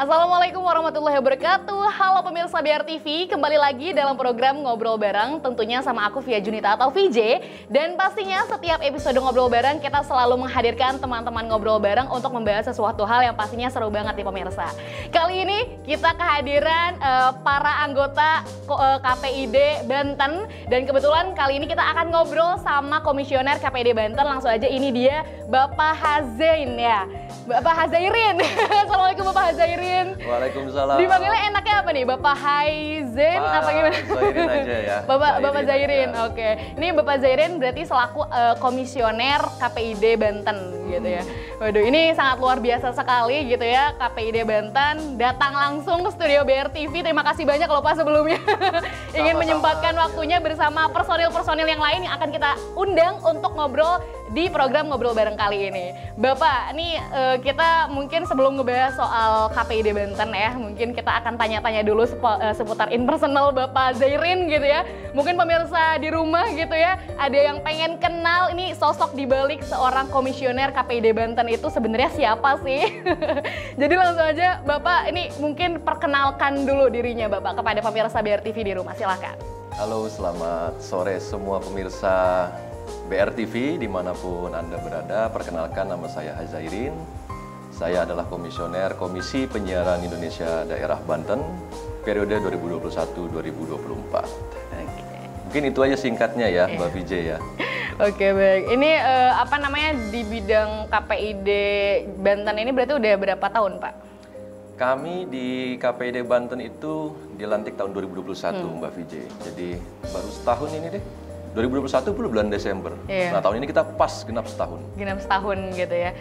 Assalamualaikum warahmatullahi wabarakatuh. Halo pemirsa BR TV, kembali lagi dalam program Ngobrol Bareng, tentunya sama aku Via Junita atau VJ. Dan pastinya setiap episode Ngobrol Bareng kita selalu menghadirkan teman-teman Ngobrol Bareng untuk membahas sesuatu hal yang pastinya seru banget nih pemirsa. Kali ini kita kehadiran para anggota KPID Banten, dan kebetulan kali ini kita akan ngobrol sama komisioner KPID Banten. Langsung aja, ini dia Bapak Hazain ya. Bapak Hazairin. Assalamualaikum Bapak Hazairin. Waalaikumsalam. Dipanggilnya enaknya apa nih? Bapak Haizen apa gimana? Zairin aja ya. Bapak Zairin. Oke. Ini Bapak Zairin berarti selaku komisioner KPID Banten gitu ya. Waduh, ini sangat luar biasa sekali gitu ya. KPID Banten datang langsung ke studio BR TV. Terima kasih banyak loh Pak sebelumnya. Ingin menyempatkan waktunya bersama personil-personil yang lain yang akan kita undang untuk ngobrol di program Ngobrol Bareng kali ini. Bapak, ini kita mungkin sebelum ngebahas soal KPID Banten ya, mungkin kita akan tanya-tanya dulu seputar impersonal Bapak Zairin gitu ya. Mungkin pemirsa di rumah gitu ya, ada yang pengen kenal ini sosok dibalik seorang komisioner KPID Banten itu sebenarnya siapa sih? Jadi langsung aja Bapak, ini mungkin perkenalkan dulu dirinya Bapak kepada pemirsa BR TV di rumah, silakan. Halo, selamat sore semua pemirsa BR TV dimanapun Anda berada. Perkenalkan, nama saya Hazairin. Saya adalah komisioner Komisi Penyiaran Indonesia Daerah Banten periode 2021-2024. Mungkin itu aja singkatnya ya, Mbak Vijay ya. Oke, baik. Ini apa namanya di bidang KPID Banten ini berarti udah berapa tahun Pak? Kami di KPID Banten itu dilantik tahun 2021 Mbak Vijay. Jadi baru setahun ini deh. 2021 bulan Desember. Nah, tahun ini kita pas genap setahun. Genap setahun gitu ya.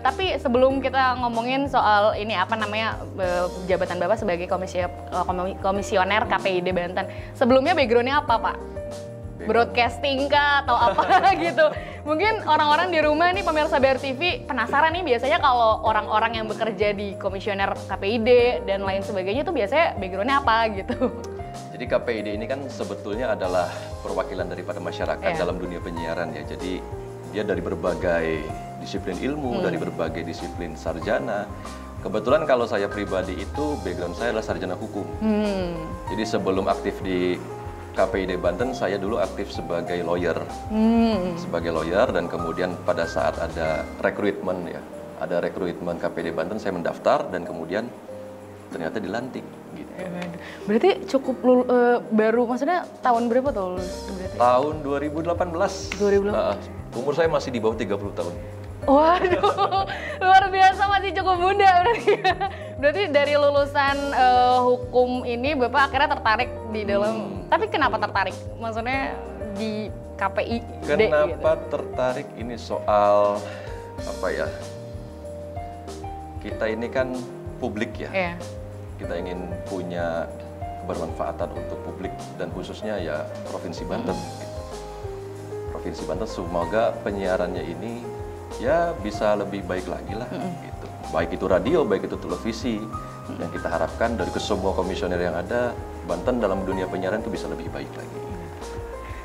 Tapi sebelum kita ngomongin soal ini apa namanya jabatan Bapak sebagai komisioner KPID Banten, sebelumnya background-nya apa Pak? Broadcasting kah atau apa gitu? Mungkin orang-orang di rumah nih pemirsa BR TV penasaran nih, biasanya kalau orang-orang yang bekerja di komisioner KPID dan lain sebagainya tuh biasanya background-nya apa gitu? Jadi KPID ini kan sebetulnya adalah perwakilan daripada masyarakat dalam dunia penyiaran ya. Jadi dia dari berbagai disiplin ilmu, dari berbagai disiplin sarjana. Kebetulan kalau saya pribadi itu background saya adalah sarjana hukum. Jadi sebelum aktif di KPID Banten, saya dulu aktif sebagai lawyer. Sebagai lawyer, dan kemudian pada saat ada rekrutmen ya, ada rekrutmen KPID Banten, saya mendaftar dan kemudian ternyata dilantik gitu. Berarti cukup baru, maksudnya tahun berapa tuh lulus? Tahun 2018. Umur saya masih di bawah 30 tahun. Waduh, luar biasa, masih cukup muda berarti. Berarti dari lulusan hukum ini Bapak akhirnya tertarik di dalam, tapi kenapa tertarik? Maksudnya di KPI? Kenapa tertarik ini soal apa ya? Kita ini kan publik ya. Kita ingin punya kebermanfaatan untuk publik dan khususnya ya Provinsi Banten. Gitu. Provinsi Banten, semoga penyiarannya ini ya bisa lebih baik lagi lah. Gitu. Baik itu radio, baik itu televisi. Yang kita harapkan dari semua komisioner yang ada, Banten dalam dunia penyiaran itu bisa lebih baik lagi.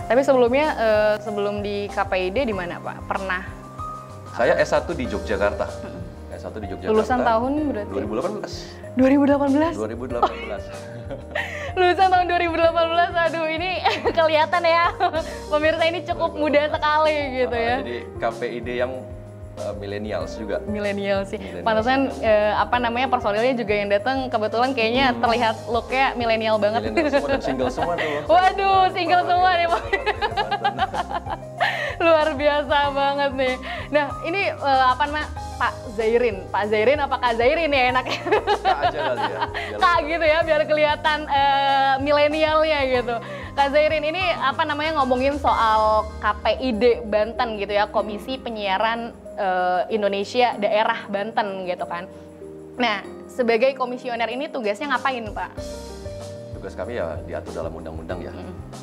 Tapi sebelumnya, sebelum di KPID di mana Pak? Pernah? Saya S1 di Yogyakarta. S1 di Yogyakarta. Lulusan tahun berarti? 2018. 2018? 2018. Lulusan tahun 2018, aduh ini kelihatan ya. Pemirsa ini cukup muda sekali gitu ya. Jadi KPID yang millennials juga. Milenial sih. Pantesan apa namanya personilnya juga yang datang kebetulan kayaknya terlihat looknya milenial banget. Milenial semua dan single semua tuh. Waduh, single semua nih Pak. Luar biasa banget nih. Nah, ini apa namanya? Pak Zairin apa Kak Zairin ya enaknya? Kak aja kali ya. Kak gitu ya, biar kelihatan milenialnya gitu. Kak Zairin, ini apa namanya ngomongin soal KPID Banten gitu ya, Komisi Penyiaran Indonesia Daerah Banten gitu kan. Nah, sebagai komisioner ini tugasnya ngapain Pak? Tugas kami ya diatur dalam undang-undang ya.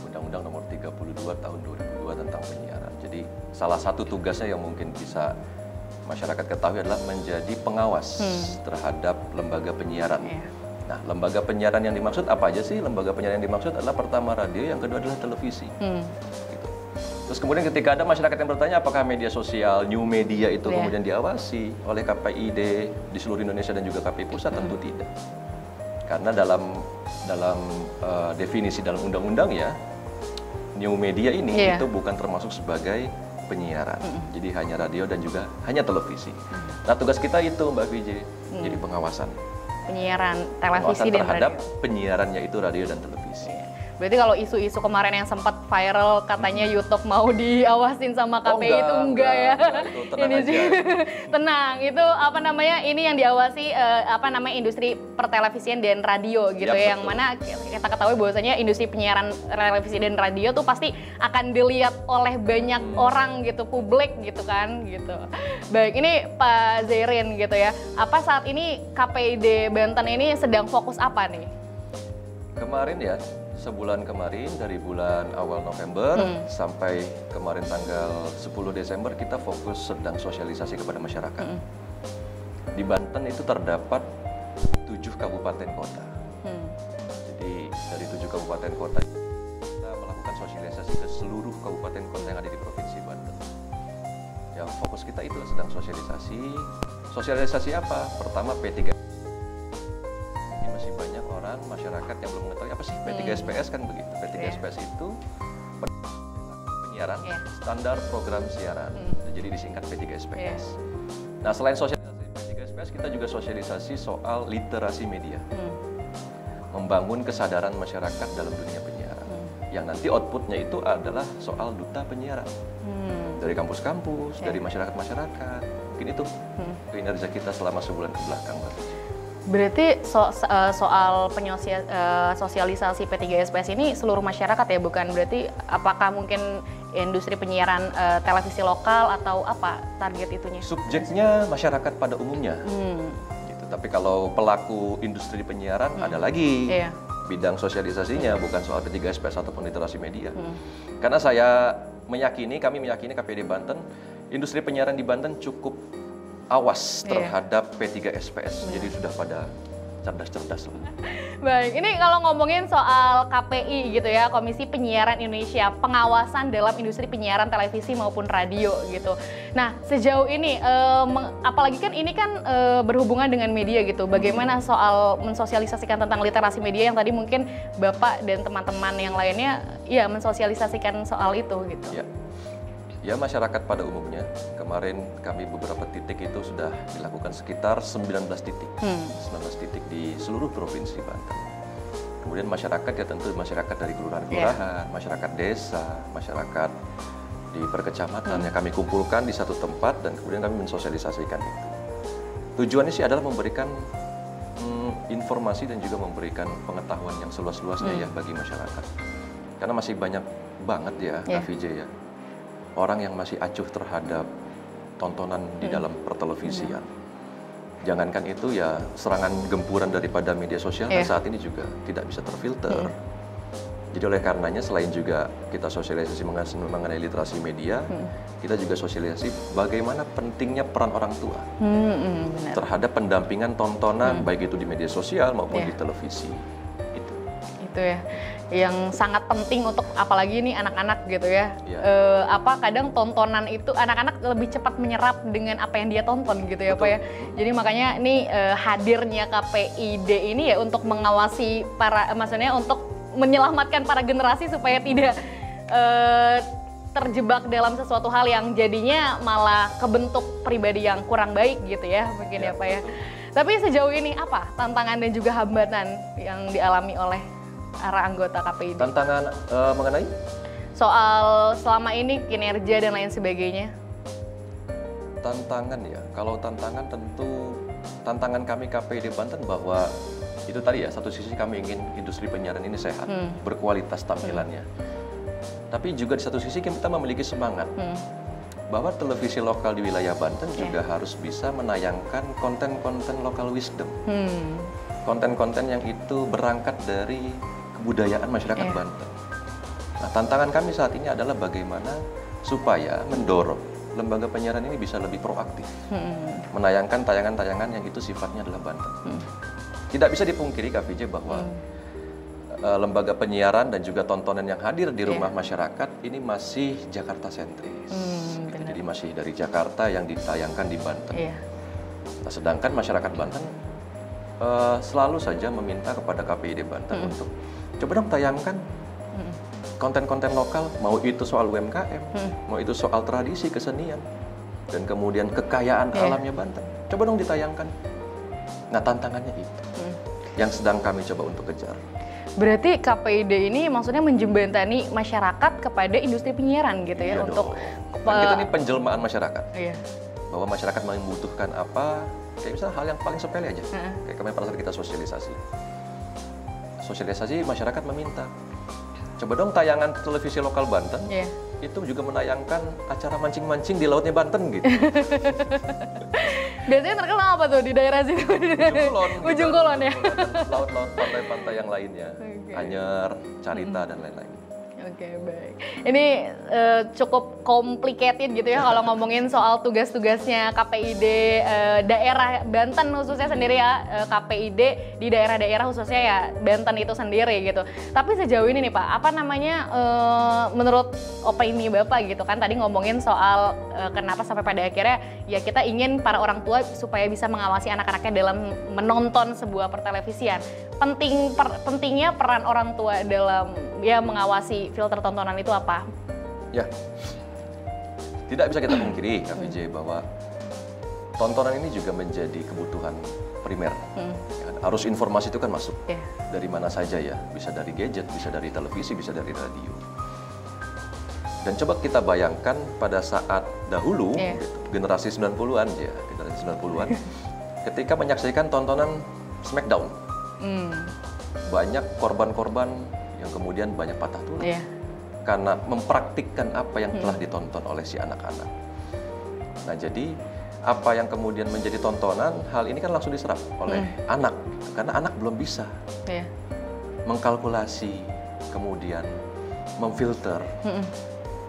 Undang-undang nomor 32 tahun 2002 tentang penyiaran. Jadi salah satu tugasnya yang mungkin bisa masyarakat ketahui adalah menjadi pengawas terhadap lembaga penyiaran. Nah, lembaga penyiaran yang dimaksud apa aja sih? Lembaga penyiaran yang dimaksud adalah pertama radio, yang kedua adalah televisi. Gitu. Terus kemudian ketika ada masyarakat yang bertanya apakah media sosial, new media itu kemudian diawasi oleh KPID di seluruh Indonesia dan juga KPI Pusat, tentu tidak. Karena dalam definisi dalam undang-undang ya, new media ini itu bukan termasuk sebagai penyiaran. Jadi hanya radio dan juga hanya televisi. Nah, tugas kita itu Mbak VJ, jadi pengawasan. Penyiaran televisi dan terhadap radio. Penyiarannya itu radio dan televisi. Berarti kalau isu-isu kemarin yang sempat viral katanya YouTube mau diawasin sama KPI itu enggak ya? Itu tenang ini aja. sih tenang. Itu apa namanya? Ini yang diawasi industri pertelevisian dan radio gitu ya. Yang mana kita ketahui bahwasanya industri penyiaran televisi dan radio tuh pasti akan dilihat oleh banyak orang gitu, publik gitu kan gitu. Baik, ini Pak Zairin gitu ya. Apa saat ini KPID Banten ini sedang fokus apa nih? Kemarin ya, sebulan kemarin dari bulan awal November sampai kemarin tanggal 10 Desember kita fokus sedang sosialisasi kepada masyarakat. Di Banten itu terdapat 7 kabupaten kota. Jadi dari 7 kabupaten kota kita melakukan sosialisasi ke seluruh kabupaten kota yang ada di Provinsi Banten. Yang fokus kita itu sedang sosialisasi. Sosialisasi apa? Pertama P3. Masyarakat yang belum mengetahui apa sih P3SPS kan begitu. P3SPS itu penyiaran standar program siaran. Jadi disingkat P3SPS. Nah, selain sosialisasi P3SPS, kita juga sosialisasi soal literasi media. Membangun kesadaran masyarakat dalam dunia penyiaran. Yang nanti outputnya itu adalah soal duta penyiaran. Dari kampus-kampus, dari masyarakat-masyarakat. Mungkin itu kinerja kita selama sebulan ke belakang. Berarti soal sosialisasi P3SPS ini seluruh masyarakat ya, bukan berarti apakah mungkin industri penyiaran televisi lokal atau apa target itunya? Subjeknya masyarakat pada umumnya. Gitu. Tapi kalau pelaku industri penyiaran ada lagi bidang sosialisasinya, bukan soal P3SPS ataupun literasi media. Karena kami meyakini KPID Banten, industri penyiaran di Banten cukup awas terhadap P3SPS, jadi sudah pada cerdas-cerdas lah. Baik, ini kalau ngomongin soal KPI gitu ya, Komisi Penyiaran Indonesia, pengawasan dalam industri penyiaran televisi maupun radio gitu. Nah, sejauh ini, apalagi kan ini kan berhubungan dengan media gitu, bagaimana soal mensosialisasikan tentang literasi media yang tadi mungkin Bapak dan teman-teman yang lainnya ya mensosialisasikan soal itu gitu. Ya, masyarakat pada umumnya, kemarin kami beberapa titik itu sudah dilakukan sekitar 19 titik. 19 titik di seluruh provinsi Banten. Kemudian masyarakat ya tentu masyarakat dari kelurahan-kelurahan, masyarakat desa, masyarakat di perkecamatan yang kami kumpulkan di satu tempat dan kemudian kami mensosialisasikan itu. Tujuannya sih adalah memberikan informasi dan juga memberikan pengetahuan yang seluas-luasnya ya bagi masyarakat. Karena masih banyak banget ya, Kak Vijay ya. Orang yang masih acuh terhadap tontonan di dalam pertelevisian. Jangankan itu ya, serangan gempuran daripada media sosial kan saat ini juga tidak bisa terfilter. Jadi oleh karenanya selain juga kita sosialisasi mengenai literasi media, kita juga sosialisasi bagaimana pentingnya peran orang tua terhadap pendampingan tontonan baik itu di media sosial maupun di televisi. Itu ya. Yang sangat penting untuk apalagi nih anak-anak gitu ya. Kadang tontonan itu anak-anak lebih cepat menyerap dengan apa yang dia tonton gitu ya Pak ya. Jadi makanya nih hadirnya KPID ini ya untuk mengawasi maksudnya untuk menyelamatkan para generasi supaya tidak terjebak dalam sesuatu hal yang jadinya malah kebentuk pribadi yang kurang baik gitu ya mungkin ya Pak ya. Tapi sejauh ini apa tantangan dan juga hambatan yang dialami oleh para anggota KPID? Tantangan mengenai? Soal selama ini kinerja dan lain sebagainya. Tantangan ya, kalau tantangan tentu tantangan kami KPID Banten bahwa itu tadi ya, satu sisi kami ingin industri penyiaran ini sehat, berkualitas tampilannya. Tapi juga di satu sisi kita memiliki semangat bahwa televisi lokal di wilayah Banten juga harus bisa menayangkan konten-konten lokal wisdom. Konten-konten yang itu berangkat dari kebudayaan masyarakat Banten. Nah, tantangan kami saat ini adalah bagaimana supaya mendorong lembaga penyiaran ini bisa lebih proaktif, menayangkan tayangan-tayangan yang itu sifatnya adalah Banten. Tidak bisa dipungkiri Kak Vijay bahwa lembaga penyiaran dan juga tontonan yang hadir di rumah masyarakat ini masih Jakarta sentris. Gitu. Jadi masih dari Jakarta yang ditayangkan di Banten. Nah, sedangkan masyarakat Banten selalu saja meminta kepada KPID Banten untuk coba dong tayangkan konten-konten lokal, mau itu soal UMKM, mau itu soal tradisi kesenian, dan kemudian kekayaan alamnya Banten. Coba dong ditayangkan. Nah, tantangannya itu yang sedang kami coba untuk kejar. Berarti KPID ini maksudnya menjembatani masyarakat kepada industri penyiaran gitu ya, untuk kita ini penjelmaan masyarakat. Bahwa masyarakat membutuhkan apa, kayak misalnya hal yang paling sepele aja. Kayak kemarin pada saat kita sosialisasi masyarakat meminta, coba dong tayangan televisi lokal Banten itu juga menayangkan acara mancing-mancing di lautnya Banten gitu. Biasanya terkenal apa tuh di daerah situ? Ujung Kulon ya. Laut-laut pantai-pantai yang lainnya, Anyer, Carita dan lain-lain. Oke, baik. Ini cukup complicated gitu ya kalau ngomongin soal tugas-tugasnya KPID daerah Banten khususnya sendiri ya, KPID di daerah-daerah khususnya ya Banten itu sendiri gitu. Tapi sejauh ini nih Pak, apa namanya menurut opini Bapak gitu kan tadi ngomongin soal kenapa sampai pada akhirnya ya kita ingin para orang tua supaya bisa mengawasi anak-anaknya dalam menonton sebuah pertelevisian. Pentingnya peran orang tua dalam ya mengawasi filter tontonan itu apa? Ya, tidak bisa kita pungkiri Kak Vijay bahwa tontonan ini juga menjadi kebutuhan primer. Arus informasi itu kan masuk dari mana saja ya, bisa dari gadget, bisa dari televisi, bisa dari radio. Dan coba kita bayangkan pada saat dahulu, gitu, generasi 90-an ya, generasi 90-an, ketika menyaksikan tontonan Smackdown, banyak korban-korban yang kemudian banyak patah tulang karena mempraktikkan apa yang telah ditonton oleh si anak-anak. Nah, jadi apa yang kemudian menjadi tontonan, hal ini kan langsung diserap oleh anak, karena anak belum bisa mengkalkulasi, kemudian memfilter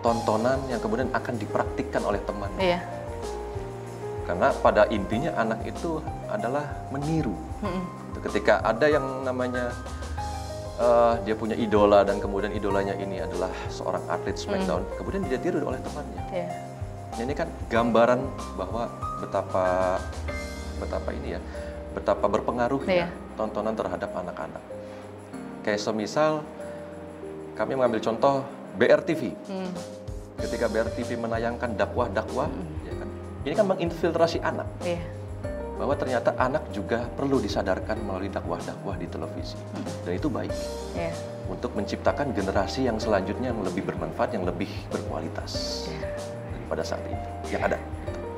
tontonan yang kemudian akan dipraktikkan oleh teman. Karena pada intinya anak itu adalah meniru. Ketika ada yang namanya dia punya idola dan kemudian idolanya ini adalah seorang atlet Smackdown, kemudian dia ditiru oleh temannya. Ini kan gambaran bahwa betapa berpengaruhnya tontonan terhadap anak-anak. Kayak semisal kami mengambil contoh BRTV. Ketika BRTV menayangkan dakwah-dakwah, ya kan, ini kan menginfiltrasi anak. Bahwa ternyata anak juga perlu disadarkan melalui dakwah-dakwah di televisi. Dan itu baik untuk menciptakan generasi yang selanjutnya yang lebih bermanfaat, yang lebih berkualitas pada saat itu yang ada.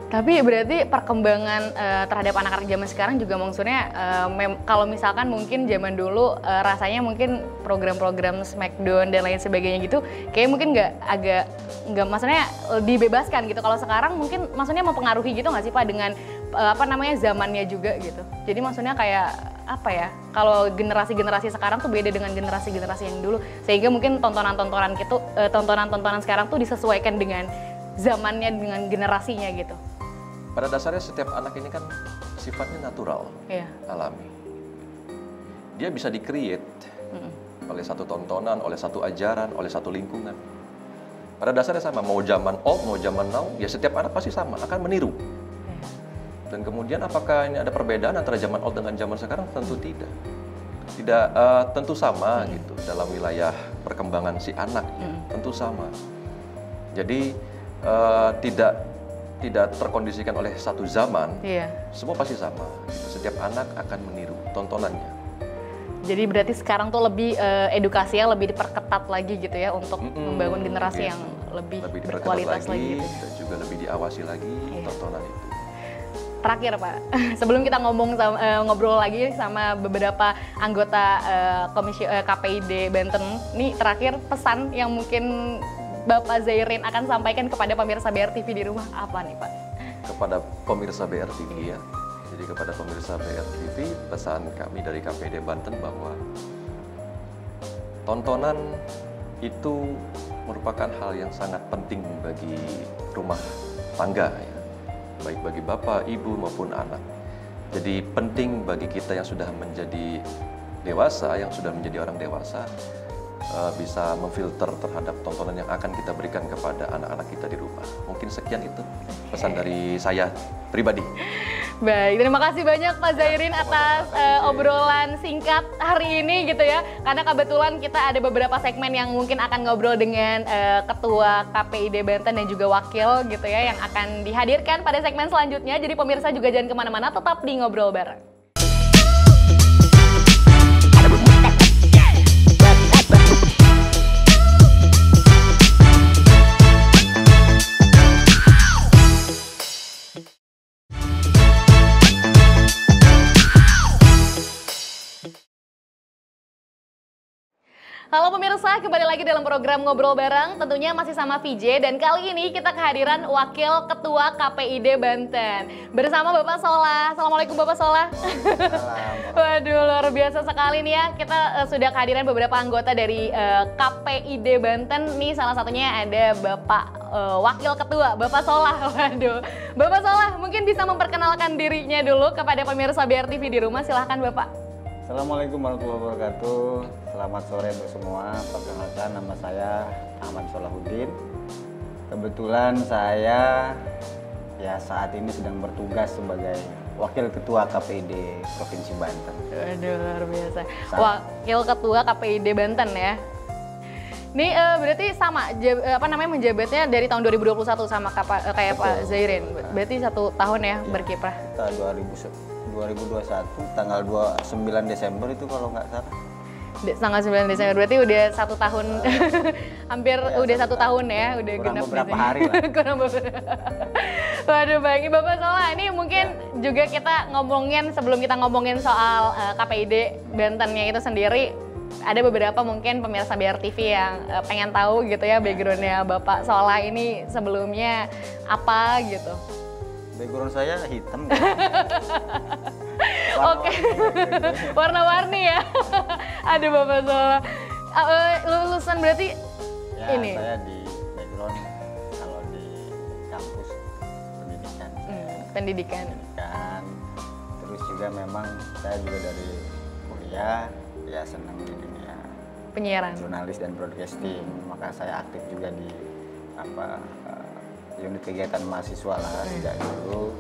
Tapi berarti perkembangan terhadap anak-anak zaman sekarang juga maksudnya kalau misalkan mungkin zaman dulu rasanya mungkin program-program Smackdown dan lain sebagainya gitu kayak mungkin nggak maksudnya dibebaskan gitu. Kalau sekarang mungkin maksudnya mempengaruhi gitu nggak sih Pak dengan zamannya juga gitu. Jadi maksudnya kayak apa ya? Kalau generasi-generasi sekarang tuh beda dengan generasi-generasi yang dulu sehingga mungkin tontonan-tontonan sekarang tuh disesuaikan dengan zamannya dengan generasinya gitu. Pada dasarnya setiap anak ini kan sifatnya natural, alami. Dia bisa di-create oleh satu tontonan, oleh satu ajaran, oleh satu lingkungan. Pada dasarnya sama, mau zaman old, mau zaman now, ya setiap anak pasti sama, akan meniru. Dan kemudian apakah ini ada perbedaan antara zaman old dengan zaman sekarang? Tentu tidak. Tidak tentu sama gitu dalam wilayah perkembangan si anak, tentu sama. Jadi tidak terkondisikan oleh satu zaman, semua pasti sama. Gitu. Setiap anak akan meniru tontonannya. Jadi berarti sekarang tuh lebih edukasinya lebih diperketat lagi gitu ya untuk membangun generasi yang lebih berkualitas lagi gitu. Dan juga lebih diawasi lagi tontonan itu. Terakhir Pak, sebelum kita ngobrol lagi sama beberapa anggota KPID Banten, nih terakhir pesan yang mungkin Bapak Zairin akan sampaikan kepada pemirsa BRTV di rumah apa nih Pak? Kepada pemirsa BRTV ya. Jadi kepada pemirsa BRTV pesan kami dari KPID Banten bahwa tontonan itu merupakan hal yang sangat penting bagi rumah tangga ya. Baik bagi bapak, ibu maupun anak. Jadi penting bagi kita yang sudah menjadi dewasa yang sudah menjadi orang dewasa bisa memfilter terhadap tontonan yang akan kita berikan kepada anak-anak kita di rumah. Mungkin sekian itu pesan dari saya pribadi. Baik, terima kasih banyak Pak Zairin atas obrolan singkat hari ini gitu ya. Karena kebetulan kita ada beberapa segmen yang mungkin akan ngobrol dengan Ketua KPID Banten dan juga Wakil gitu ya, yang akan dihadirkan pada segmen selanjutnya. Jadi pemirsa juga jangan kemana-mana, tetap di Ngobrol Bareng. Halo pemirsa, kembali lagi dalam program Ngobrol Bareng, tentunya masih sama VJ, dan kali ini kita kehadiran Wakil Ketua KPID Banten bersama Bapak Solah. Assalamualaikum Bapak Solah. Waduh, luar biasa sekali nih ya, kita sudah kehadiran beberapa anggota dari KPID Banten nih, salah satunya ada Bapak Wakil Ketua, Bapak Solah. Waduh, Bapak Solah mungkin bisa memperkenalkan dirinya dulu kepada pemirsa BRTV di rumah, silahkan Bapak. Assalamualaikum warahmatullahi wabarakatuh. Selamat sore untuk semua. Perkenalkan, nama saya Ahmad Solahuddin. Kebetulan saya saat ini sedang bertugas sebagai Wakil Ketua KPID Provinsi Banten. Waduh, luar biasa. Wakil Ketua KPID Banten ya. Ini berarti sama menjabatnya dari tahun 2021 sama kayak Pak Zairin. Berarti 1 tahun ya berkiprah. Kita 2021 tanggal 29 Desember itu kalau nggak salah. Tanggal 9 Desember berarti udah 1 tahun, hampir ya, udah 1 tahun ya, udah kurang genap beberapa hari lah. Kurang beberapa. Waduh, baik Bapak Solah, ini mungkin juga kita ngomongin, sebelum kita ngomongin soal KPID Bantennya itu sendiri, ada beberapa mungkin pemirsa BRTV yang pengen tahu gitu ya backgroundnya Bapak Solah ini sebelumnya apa gitu. Background saya hitam. Oke, warna-warni ya. Aduh Bapak Solah. Lulusan berarti ya, ini? Saya di background kalau di kampus pendidikan. Pendidikan. Terus juga memang saya juga dari kuliah ya senang di dunia penyiaran, jurnalis dan broadcasting. Maka saya aktif juga di unit kegiatan mahasiswa lah sejak dulu.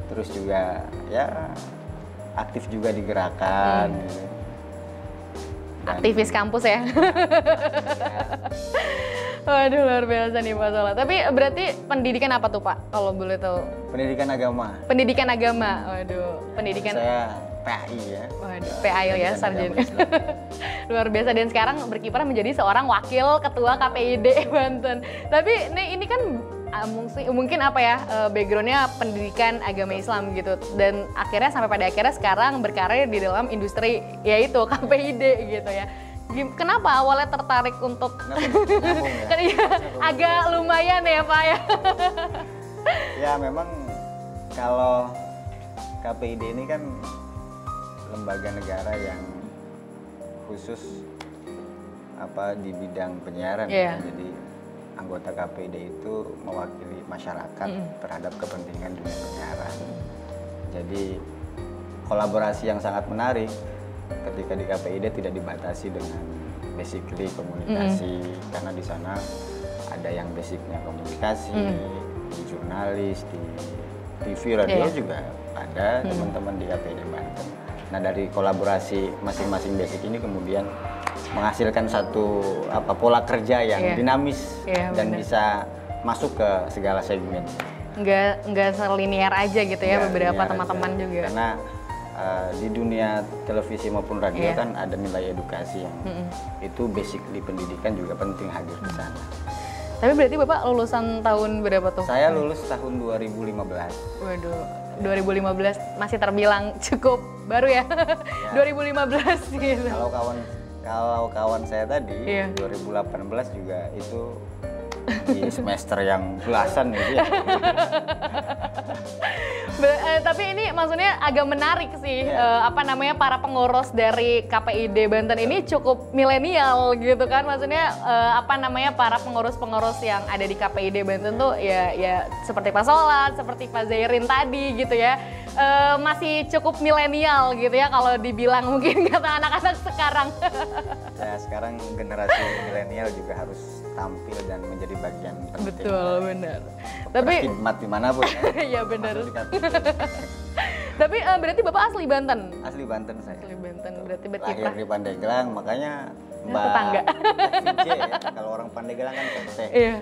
Terus juga ya aktif juga di gerakan gitu. Aktivis kampus ya. Waduh, luar biasa nih Pak Solah. Tapi berarti pendidikan apa tuh Pak kalau boleh tahu? Pendidikan agama. Pendidikan agama. Waduh, pendidikan saya PAI ya. Waduh, PAI ya, sarjana. Luar biasa, dan sekarang berkiprah menjadi seorang wakil ketua KPID Banten. Tapi ini kan mungkin backgroundnya pendidikan agama Islam gitu, dan akhirnya sampai pada akhirnya sekarang berkarir di dalam industri yaitu KPID gitu ya. Kenapa awalnya tertarik untuk agak lumayan ya Pak ya? Ya memang kalau KPID ini kan lembaga negara yang khusus di bidang penyiaran ya. Jadi anggota KPID itu mewakili masyarakat terhadap kepentingan dunia penyiaran. Jadi kolaborasi yang sangat menarik ketika di KPID tidak dibatasi dengan basically komunikasi, karena di sana ada yang basicnya komunikasi, di jurnalis, di TV, radio juga ada teman-teman di KPID Banten. Nah dari kolaborasi masing-masing basic ini kemudian menghasilkan satu pola kerja yang dinamis dan bisa masuk ke segala segmen. Nggak selinier aja gitu ya, beberapa teman-teman juga. Karena di dunia televisi maupun radio kan ada nilai edukasi yang itu basically pendidikan juga penting hadir di sana. Tapi berarti Bapak lulusan tahun berapa tuh? Saya lulus tahun 2015. Waduh, 2015 masih terbilang cukup baru ya. 2015 gitu. Kalau kawan saya tadi 2018 juga itu di semester yang belasan gitu ya. Tapi ini maksudnya agak menarik sih, para pengurus dari KPID Banten ini cukup milenial gitu kan, maksudnya para pengurus-pengurus yang ada di KPID Banten tuh ya seperti Pak Solah, seperti Pak Zairin tadi gitu ya, masih cukup milenial gitu ya kalau dibilang mungkin kata anak-anak sekarang. Ya sekarang generasi milenial juga harus tampil dan menjadi bagian penting. Betul, benar. Tapi khidmat dimanapun. Iya benar. Masuk di KPID. Tapi berarti Bapak asli Banten? Asli Banten saya. Asli Banten, berarti Lahir berkiprah. di Pandeglang, makanya Mbak tetangga. Kak VJ ya. Kalau orang Pandeglang kan Teteh. Iya.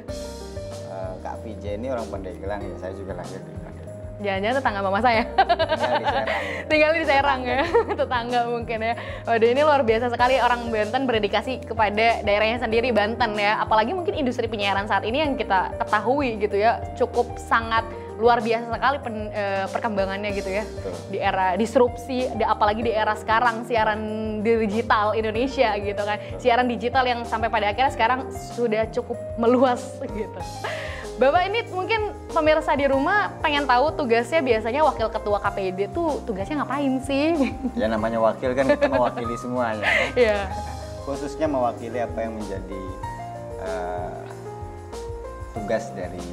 Kak VJ ini orang Pandeglang ya, saya juga lahir di Pandeglang. Jangan-jangan tetangga mama saya. Tinggal di Serang. Tinggal di Serang ya, tetangga mungkin ya. Waduh, ini luar biasa sekali orang Banten berdedikasi kepada daerahnya sendiri, Banten ya. Apalagi mungkin industri penyiaran saat ini yang kita ketahui gitu ya, cukup sangat luar biasa sekali perkembangannya gitu ya. Betul. Di era disrupsi, apalagi di era sekarang siaran digital Indonesia gitu kan. Siaran digital yang sampai pada akhirnya sekarang sudah cukup meluas gitu. Bapak ini mungkin pemirsa di rumah pengen tahu tugasnya biasanya wakil ketua KPID tuh tugasnya ngapain sih? Ya namanya wakil kan kita mewakili semuanya. Iya. Khususnya mewakili apa yang menjadi tugas dari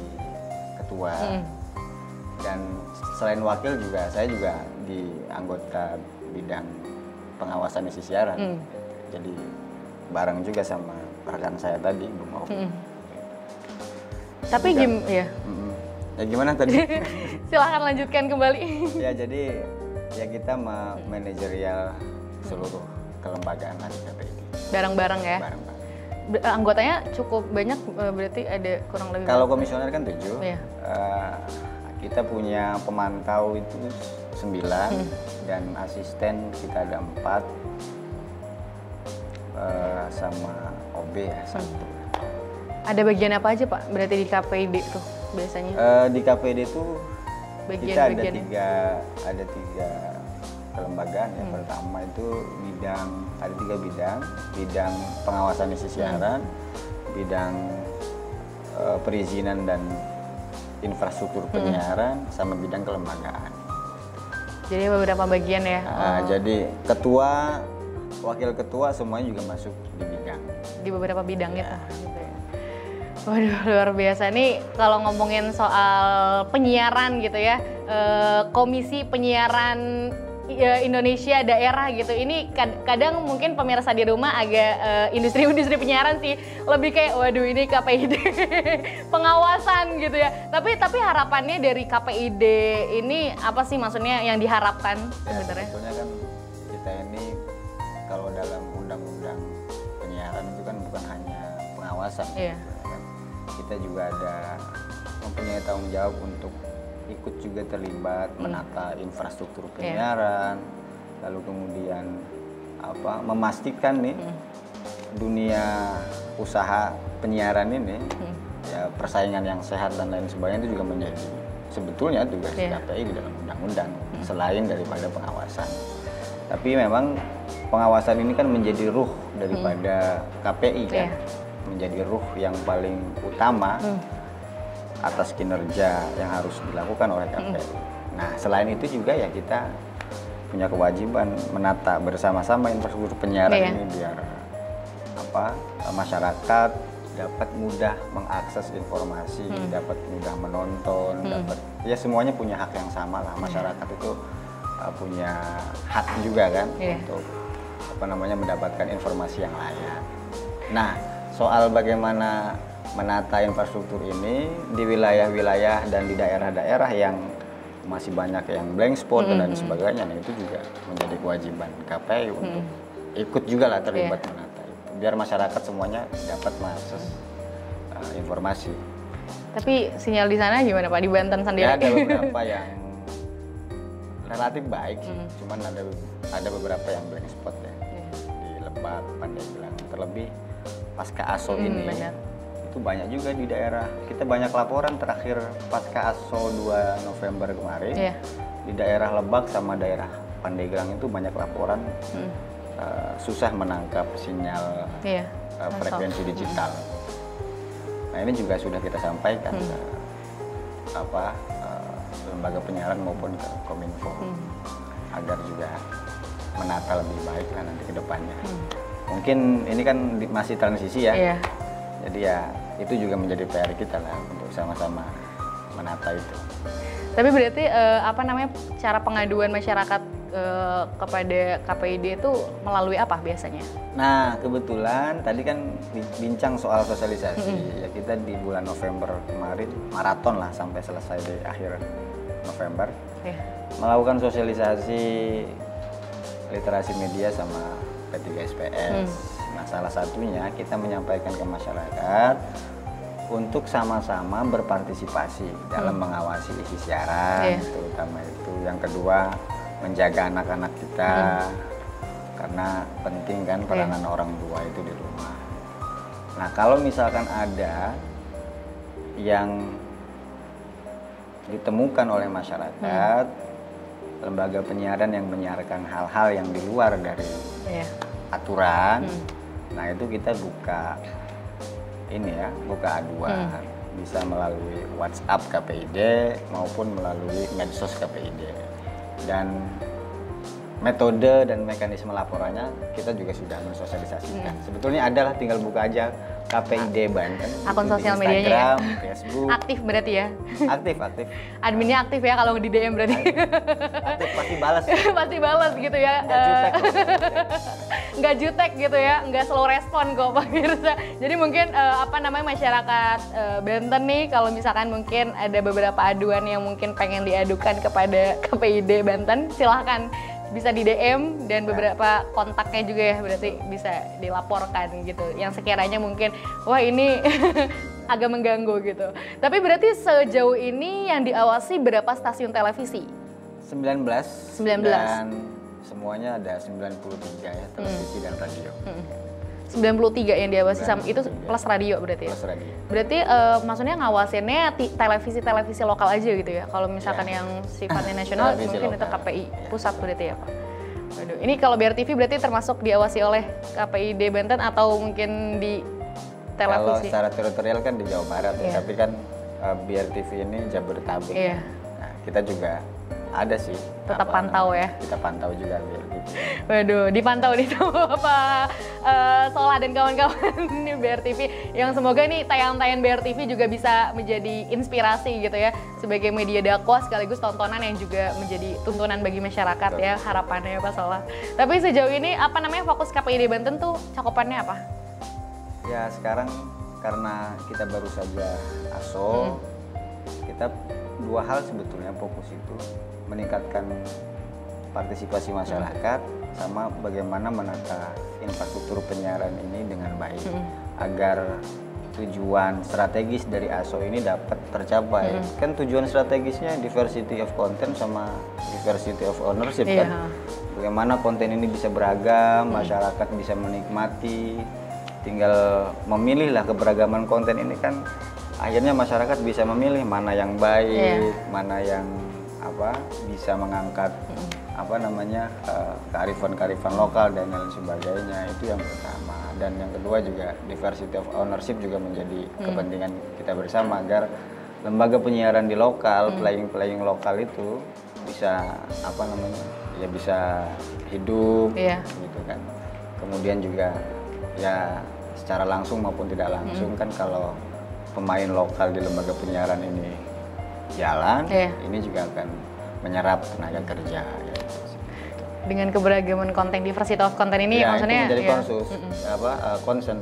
ketua. Dan selain wakil juga saya juga di anggota bidang pengawasan isi siaran. Jadi bareng juga sama rekan saya tadi, Bu Mauf. Tapi ya. Ya gimana tadi? Silahkan lanjutkan kembali. Ya jadi ya kita manajerial seluruh kelembagaan di KPID. Bareng-bareng ya. Bareng-bareng. Anggotanya cukup banyak, berarti ada kurang lebih. Kalau komisioner kan 7. Iya. Kita punya pemantau itu 9 dan asisten kita ada 4 sama OB ya 1. Ada bagian apa aja Pak? Berarti di KPID tuh biasanya? Di KPID itu kita ada tiga kelembagaan ya. Pertama itu ada 3 bidang pengawasan isi siaran, bidang perizinan dan infrastruktur penyiaran, sama bidang kelembagaan. Jadi beberapa bagian ya? Jadi ketua, wakil ketua semuanya juga masuk di bidang. Di beberapa bidang itu. Gitu ya. Waduh, luar biasa nih kalau ngomongin soal penyiaran gitu ya, Komisi Penyiaran Indonesia daerah gitu. Ini kadang mungkin pemirsa di rumah agak industri penyiaran sih lebih kayak waduh ini KPID pengawasan gitu ya. Tapi harapannya dari KPID ini apa sih, maksudnya yang diharapkan sebenarnya? Sebetulnya kan kita ini kalau dalam undang-undang penyiaran itu kan bukan hanya pengawasan. Iya. Kita juga mempunyai tanggung jawab untuk ikut juga terlibat menata infrastruktur penyiaran, lalu kemudian memastikan nih dunia usaha penyiaran ini ya persaingan yang sehat dan lain sebagainya itu juga menjadi sebetulnya tugas KPI di dalam undang-undang selain daripada pengawasan. Tapi memang pengawasan ini kan menjadi ruh daripada KPI kan. Menjadi ruh yang paling utama atas kinerja yang harus dilakukan oleh KPI. Nah, selain itu juga ya kita punya kewajiban menata bersama-sama infrastruktur penyiaran ini biar masyarakat dapat mudah mengakses informasi, dapat mudah menonton, dapat ya semuanya punya hak yang sama lah. Masyarakat itu punya hak juga kan untuk mendapatkan informasi yang layak. Nah, soal bagaimana menata infrastruktur ini di wilayah-wilayah dan di daerah-daerah yang masih banyak yang blank spot dan sebagainya, nah itu juga menjadi kewajiban KPI untuk ikut juga lah terlibat menata itu, biar masyarakat semuanya dapat mengakses informasi. Tapi sinyal di sana gimana Pak, di Banten sendiri? Ya, ada beberapa yang relatif baik sih, cuman ada beberapa yang blank spot ya di Lebak, Pandeglang, terlebih pasca ASO ini itu banyak juga di daerah. Kita banyak laporan terakhir pasca ASO 2 November kemarin di daerah Lebak sama daerah Pandeglang itu banyak laporan susah menangkap sinyal frekuensi digital. Nah ini juga sudah kita sampaikan ke lembaga penyiaran maupun ke Kominfo agar juga menata lebih baik lah nanti ke depannya. Mungkin ini kan masih transisi ya, jadi ya itu juga menjadi PR kita lah untuk sama-sama menata itu. Tapi berarti apa namanya cara pengaduan masyarakat kepada KPID itu melalui apa biasanya? Nah, kebetulan tadi kan bincang soal sosialisasi. Ya kita di bulan November kemarin maraton lah sampai selesai di akhir November. Melakukan sosialisasi literasi media sama P3SPS. Nah, salah satunya kita menyampaikan ke masyarakat untuk sama-sama berpartisipasi dalam mengawasi isi siaran, terutama itu. Yang kedua, menjaga anak-anak kita, karena penting kan peranan orang tua itu di rumah. Nah, kalau misalkan ada yang ditemukan oleh masyarakat, lembaga penyiaran yang menyiarkan hal-hal yang di luar dari aturan, nah itu kita buka aduan. Bisa melalui WhatsApp KPID maupun melalui medsos KPID. Dan metode dan mekanisme laporannya kita juga sudah mensosialisasikan. Sebetulnya adalah tinggal buka aja KPID Banten. Akun sosial medianya ya? Facebook. Aktif berarti ya? Aktif. Adminnya aktif ya kalau di DM berarti? Aktif, pasti balas. Pasti balas gitu ya? Nggak jutek. Nggak jutek gitu ya? Nggak slow respon kok Pak Mirsa. Jadi mungkin masyarakat Banten nih kalau misalkan mungkin ada beberapa aduan yang mungkin pengen diadukan kepada KPID Banten, silahkan bisa di DM dan beberapa kontaknya juga ya berarti bisa dilaporkan gitu yang sekiranya mungkin wah ini agak mengganggu gitu. Tapi berarti sejauh ini yang diawasi berapa stasiun televisi? 19. 19. Dan semuanya ada 93 ya, televisi dan radio. 93 yang diawasi sama itu plus radio berarti ya? Plus radio. Berarti maksudnya ngawasinnya televisi-televisi lokal aja gitu ya? Kalau misalkan yang sifatnya nasional mungkin lokal. Itu KPI pusat berarti ya Pak? Waduh, ini kalau BRTV berarti termasuk diawasi oleh KPID Banten atau mungkin di televisi? Kalau secara teritorial kan di Jawa Barat ya, tapi kan BRTV ini Jabodetabek. Nah, kita juga ada sih. Tetap pantau ya? Kita pantau juga BRTV. Waduh, dipantau nih sama Pak Solah dan kawan-kawan nih BRTV. Yang semoga nih tayangan-tayangan BRTV juga bisa menjadi inspirasi gitu ya. Sebagai media dakwah sekaligus tontonan yang juga menjadi tuntunan bagi masyarakat ya, harapannya ya Pak Solah. Tapi sejauh ini apa namanya fokus KPID Banten tuh cakupannya apa? Ya sekarang karena kita baru saja ASO, kita dua hal sebetulnya fokus itu meningkatkan partisipasi masyarakat sama bagaimana menata infrastruktur penyiaran ini dengan baik agar tujuan strategis dari ASO ini dapat tercapai. Kan tujuan strategisnya diversity of content sama diversity of ownership kan. Bagaimana konten ini bisa beragam, masyarakat bisa menikmati, tinggal memilih lah keberagaman konten ini kan akhirnya masyarakat bisa memilih mana yang baik, mana yang bisa mengangkat kearifan-kearifan lokal dan lain sebagainya. Itu yang pertama. Dan yang kedua juga diversity of ownership juga menjadi kepentingan kita bersama agar lembaga penyiaran di lokal, playing lokal itu bisa bisa hidup gitu kan. Kemudian juga ya secara langsung maupun tidak langsung kan kalau pemain lokal di lembaga penyiaran ini jalan, ini juga akan menyerap tenaga kerja. Ya. Dengan keberagaman konten, diversity of content ini maksudnya itu menjadi concern.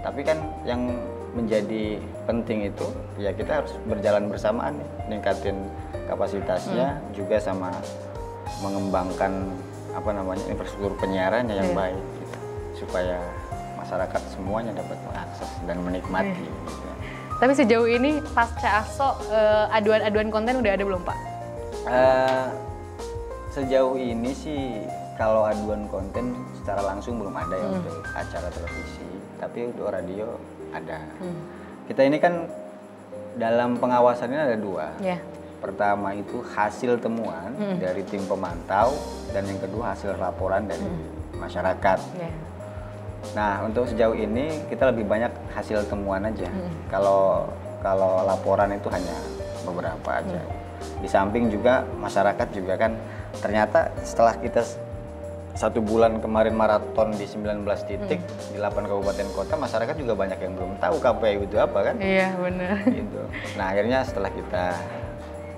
Tapi kan yang menjadi penting itu ya kita harus berjalan bersamaan nih, ningkatin kapasitasnya juga sama mengembangkan infrastruktur penyiarannya yang baik gitu, supaya masyarakat semuanya dapat mengakses dan menikmati. Gitu. Tapi sejauh ini pasca ASO aduan-aduan konten udah ada belum Pak? Sejauh ini sih kalau aduan konten secara langsung belum ada ya untuk acara televisi, tapi untuk radio ada. Kita ini kan dalam pengawasannya ada dua. Pertama itu hasil temuan dari tim pemantau dan yang kedua hasil laporan dari masyarakat. Nah untuk sejauh ini kita lebih banyak hasil temuan aja. Kalau laporan itu hanya beberapa aja. Di samping juga masyarakat juga kan ternyata setelah kita 1 bulan kemarin maraton di 19 titik di 8 kabupaten kota, masyarakat juga banyak yang belum tahu KPU itu apa kan? Iya benar. Gitu. Nah akhirnya setelah kita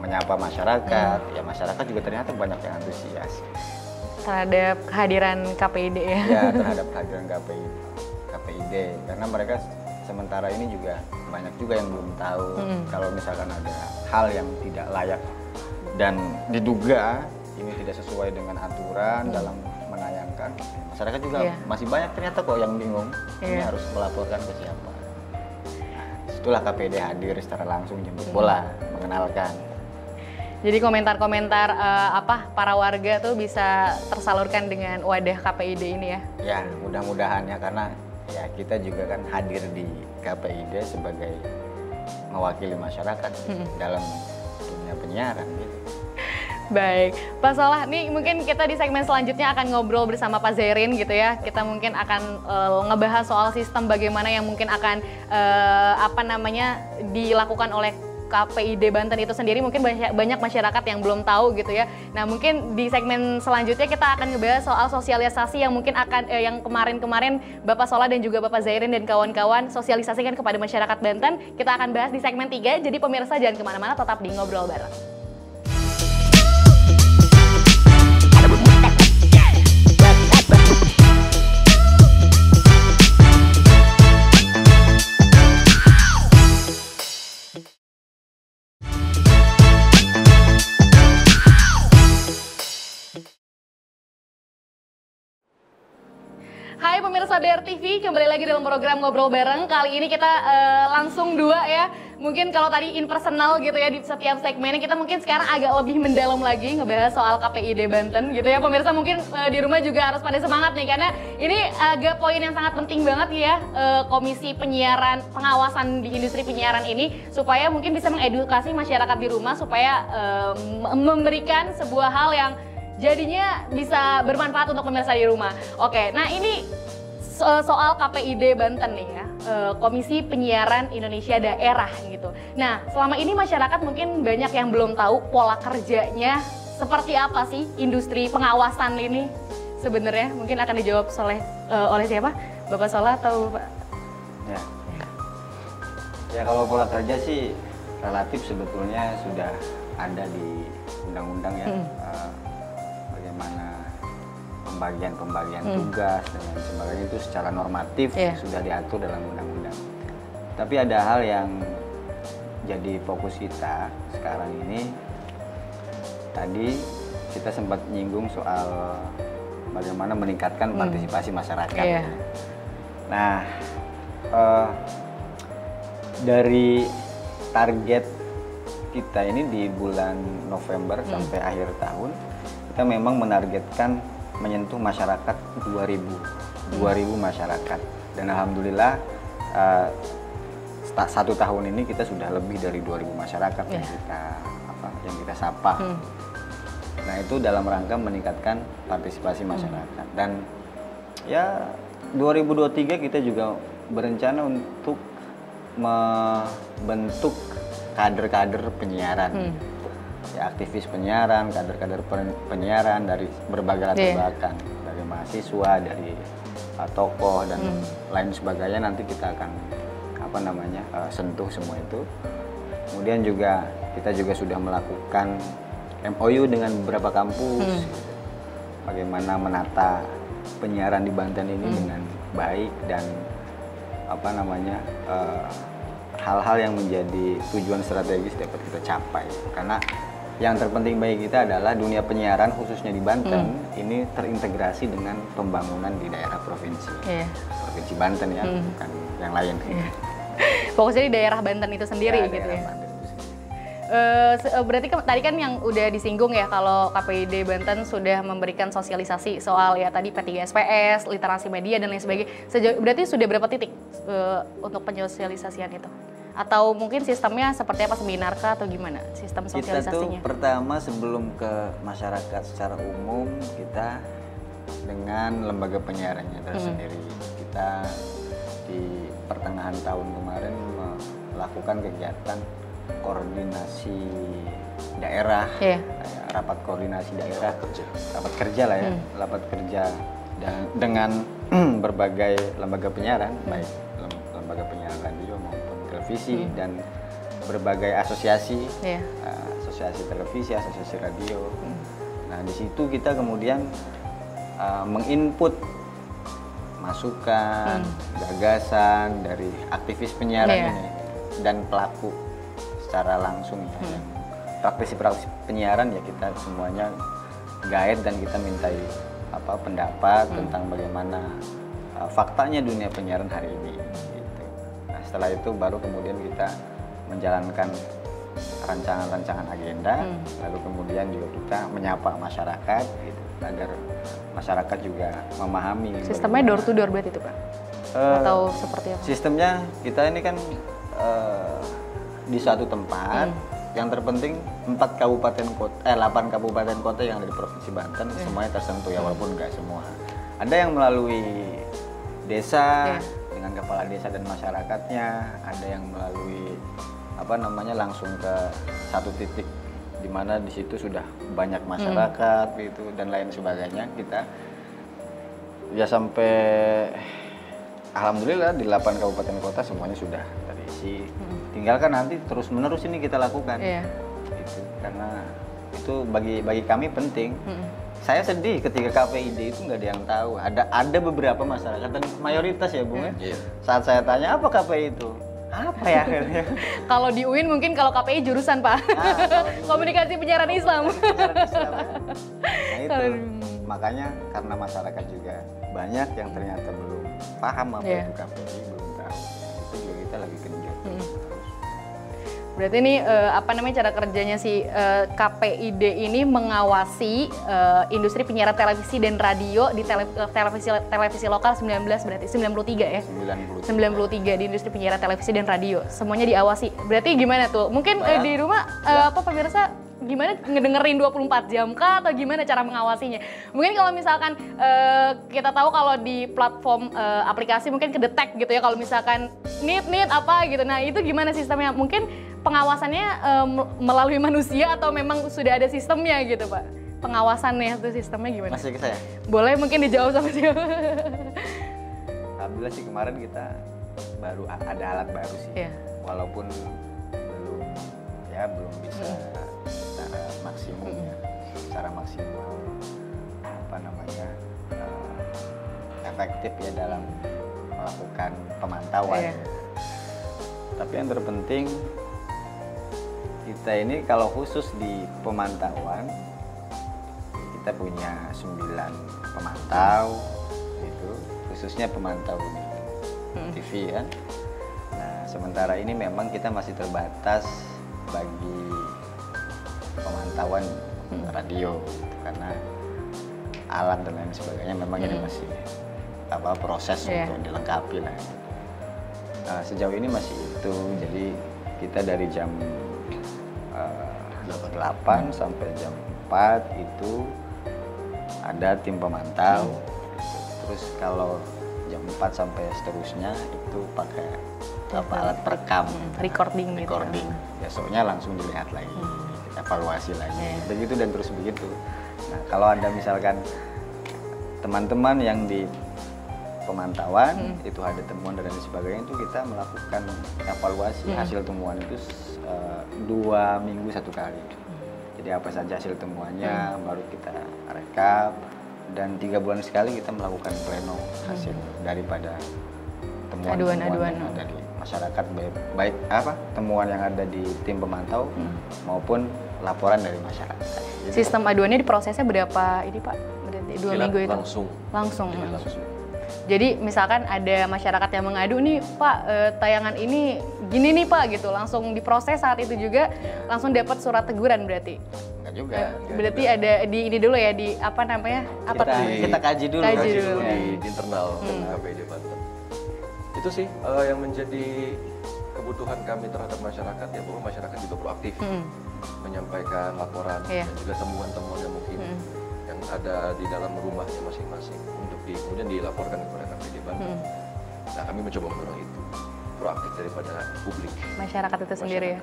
menyapa masyarakat, ya masyarakat juga ternyata banyak yang antusias Terhadap kehadiran KPID ya. ya terhadap kehadiran KPID, karena mereka sementara ini juga banyak juga yang belum tahu kalau misalkan ada hal yang tidak layak dan diduga ini tidak sesuai dengan aturan dalam menayangkan, masyarakat juga masih banyak ternyata kok yang bingung ini harus melaporkan ke siapa. Nah, itulah KPID hadir secara langsung jemput bola mengenalkan. Jadi komentar-komentar para warga tuh bisa tersalurkan dengan wadah KPID ini ya. Ya mudah-mudahan ya, karena ya kita juga kan hadir di KPID sebagai mewakili masyarakat dalam dunia penyiaran gitu. Baik, Pak Solah, nih mungkin kita di segmen selanjutnya akan ngobrol bersama Pak Zairin gitu ya. Kita mungkin akan ngebahas soal sistem bagaimana yang mungkin akan dilakukan oleh KPID Banten itu sendiri. Mungkin banyak masyarakat yang belum tahu gitu ya. Nah mungkin di segmen selanjutnya kita akan ngebahas soal sosialisasi yang mungkin akan yang kemarin-kemarin Bapak Solah dan juga Bapak Zairin dan kawan-kawan sosialisasikan kepada masyarakat Banten. Kita akan bahas di segmen 3, jadi pemirsa jangan kemana-mana, tetap di Ngobrol Bareng. Hai pemirsa BRTV, kembali lagi dalam program Ngobrol Bareng. Kali ini kita langsung dua ya. Mungkin kalau tadi impersonal gitu ya di setiap segmennya, kita mungkin sekarang agak lebih mendalam lagi ngebahas soal KPID Banten gitu ya. Pemirsa mungkin di rumah juga harus pada semangat nih, karena ini agak poin yang sangat penting banget ya, Komisi Penyiaran, pengawasan di industri penyiaran ini, supaya mungkin bisa mengedukasi masyarakat di rumah supaya memberikan sebuah hal yang jadinya bisa bermanfaat untuk pemirsa di rumah. Oke, nah ini soal KPID Banten nih ya, Komisi Penyiaran Indonesia Daerah gitu. Nah, selama ini masyarakat mungkin banyak yang belum tahu pola kerjanya seperti apa sih industri pengawasan ini sebenarnya. Mungkin akan dijawab oleh siapa? Bapak Solah atau Bapak? Ya kalau pola kerja sih relatif sebetulnya sudah ada di undang-undang ya. Bagaimana pembagian tugas dan lain sebagainya itu secara normatif sudah diatur dalam undang-undang. Tapi ada hal yang jadi fokus kita sekarang ini. Tadi kita sempat nyinggung soal bagaimana meningkatkan partisipasi masyarakat. Nah, dari target kita ini di bulan November sampai akhir tahun, kita memang menargetkan menyentuh masyarakat 2.000 masyarakat, dan alhamdulillah satu tahun ini kita sudah lebih dari 2.000 masyarakat yang kita sapa. Nah itu dalam rangka meningkatkan partisipasi masyarakat, dan ya 2023 kita juga berencana untuk membentuk kader-kader penyiaran. Ya, aktivis penyiaran, kader-kader penyiaran dari berbagai latar belakang, dari mahasiswa, dari tokoh dan lain sebagainya. Nanti kita akan sentuh semua itu. Kemudian juga kita juga sudah melakukan MOU dengan beberapa kampus, bagaimana menata penyiaran di Banten ini dengan baik, dan hal-hal yang menjadi tujuan strategis dapat kita capai. Karena yang terpenting bagi kita adalah dunia penyiaran khususnya di Banten ini terintegrasi dengan pembangunan di daerah provinsi. Provinsi Banten ya, bukan yang lain. Fokusnya di daerah Banten itu sendiri gitu ya. Berarti tadi kan yang udah disinggung ya, kalau KPID Banten sudah memberikan sosialisasi soal ya tadi P3SPS, literasi media dan lain sebagainya. Berarti sudah berapa titik untuk penyosialisasian itu? Atau mungkin sistemnya seperti apa, seminar kah atau gimana sistem sosialisasinya? Kita tuh pertama sebelum ke masyarakat secara umum, kita dengan lembaga penyiarannya tersendiri. Kita di pertengahan tahun kemarin melakukan kegiatan koordinasi daerah, Iya. kayak rapat koordinasi daerah, rapat kerja lah ya, rapat kerja dengan berbagai lembaga penyiaran, baik lembaga penyiaran radio maupun televisi dan berbagai asosiasi, Iya. asosiasi televisi, asosiasi radio. Nah di situ kita kemudian menginput masukan, gagasan dari aktivis penyiaran Iya. ini dan pelaku secara langsung ya. Yang praktisi penyiaran ya kita semuanya guide dan kita mintai pendapat tentang bagaimana faktanya dunia penyiaran hari ini. Gitu. Nah setelah itu baru kemudian kita menjalankan rancangan-rancangan agenda, lalu kemudian juga kita menyapa masyarakat gitu, agar masyarakat juga memahami. Sistemnya door to door berarti itu Pak? Atau seperti apa? Sistemnya kita ini kan di suatu tempat, yang terpenting 8 kabupaten kota yang ada di Provinsi Banten semuanya tersentuh ya, walaupun nggak semua. Ada yang melalui desa dengan kepala desa dan masyarakatnya, ada yang melalui langsung ke satu titik di mana di situ sudah banyak masyarakat gitu dan lain sebagainya. Kita ya sampai alhamdulillah di 8 kabupaten kota semuanya sudah terisi. Tinggal kan nanti terus menerus ini kita lakukan. Gitu. Karena itu bagi kami penting. Saya sedih ketika KPID itu nggak ada yang tahu. Ada beberapa masyarakat dan mayoritas ya Bung. Saat saya tanya apa KPI itu, apa ya akhirnya? Kalau di UIN mungkin, kalau KPI jurusan Pak. Komunikasi penyiaran Islam. Nah itu makanya karena masyarakat juga banyak yang ternyata belum paham apa itu KPI, belum tahu. Itu juga kita lagi genjot. Berarti ini cara kerjanya si KPID ini mengawasi industri penyiaran televisi dan radio di televisi lokal 19 berarti 93 ya? 93 di industri penyiaran televisi dan radio. Semuanya diawasi. Berarti gimana tuh? Mungkin di rumah pemirsa gimana ngedengerin 24 jam kah atau gimana cara mengawasinya? Mungkin kalau misalkan kita tahu kalau di platform aplikasi mungkin kedetek gitu ya kalau misalkan need apa gitu. Nah, itu gimana sistemnya? Mungkin pengawasannya melalui manusia atau memang sudah ada sistemnya gitu Pak? Pengawasannya itu sistemnya gimana? Masih ke saya? Boleh mungkin dijawab sama siapa? Alhamdulillah sih kemarin kita baru ada alat baru sih. Walaupun belum bisa secara maksimum ya, secara maksimal efektif ya dalam melakukan pemantauan. Tapi yang terpenting kita ini kalau khusus di pemantauan kita punya 9 pemantau itu khususnya pemantau di TV ya. Nah sementara ini memang kita masih terbatas bagi pemantauan radio gitu, karena alat dan lain sebagainya memang ini masih proses untuk dilengkapi lah. Nah, sejauh ini masih itu, jadi kita dari jam 8 sampai jam 4 itu ada tim pemantau. Terus kalau jam 4 sampai seterusnya itu pakai alat perekam, recording. Besoknya langsung dilihat lagi, evaluasi lagi, begitu dan terus begitu. Nah kalau ada misalkan teman-teman yang di pemantauan itu ada temuan dan lain sebagainya, itu kita melakukan evaluasi hasil temuan itu 2 minggu 1 kali. Jadi apa saja hasil temuannya baru kita rekap, dan 3 bulan sekali kita melakukan pleno hasil daripada temuan yang ada di masyarakat, baik temuan yang ada di tim pemantau maupun laporan dari masyarakat. Jadi, sistem aduannya diprosesnya berapa ini Pak? Berarti 2 minggu itu? Langsung. Jadi misalkan ada masyarakat yang mengadu nih Pak, tayangan ini gini nih Pak gitu, langsung diproses saat itu juga langsung dapat surat teguran berarti? Enggak juga. Berarti ada di ini dulu ya, di kita kaji dulu di internal KPID Banten. Itu sih yang menjadi kebutuhan kami terhadap masyarakat ya, bahwa masyarakat juga proaktif menyampaikan laporan dan juga temuan-temuan yang mungkin yang ada di dalam rumahnya masing-masing untuk kemudian dilaporkan kepada KPID Banten. Nah kami mencoba mendorong itu, proaktif daripada publik. Masyarakat itu sendiri ya.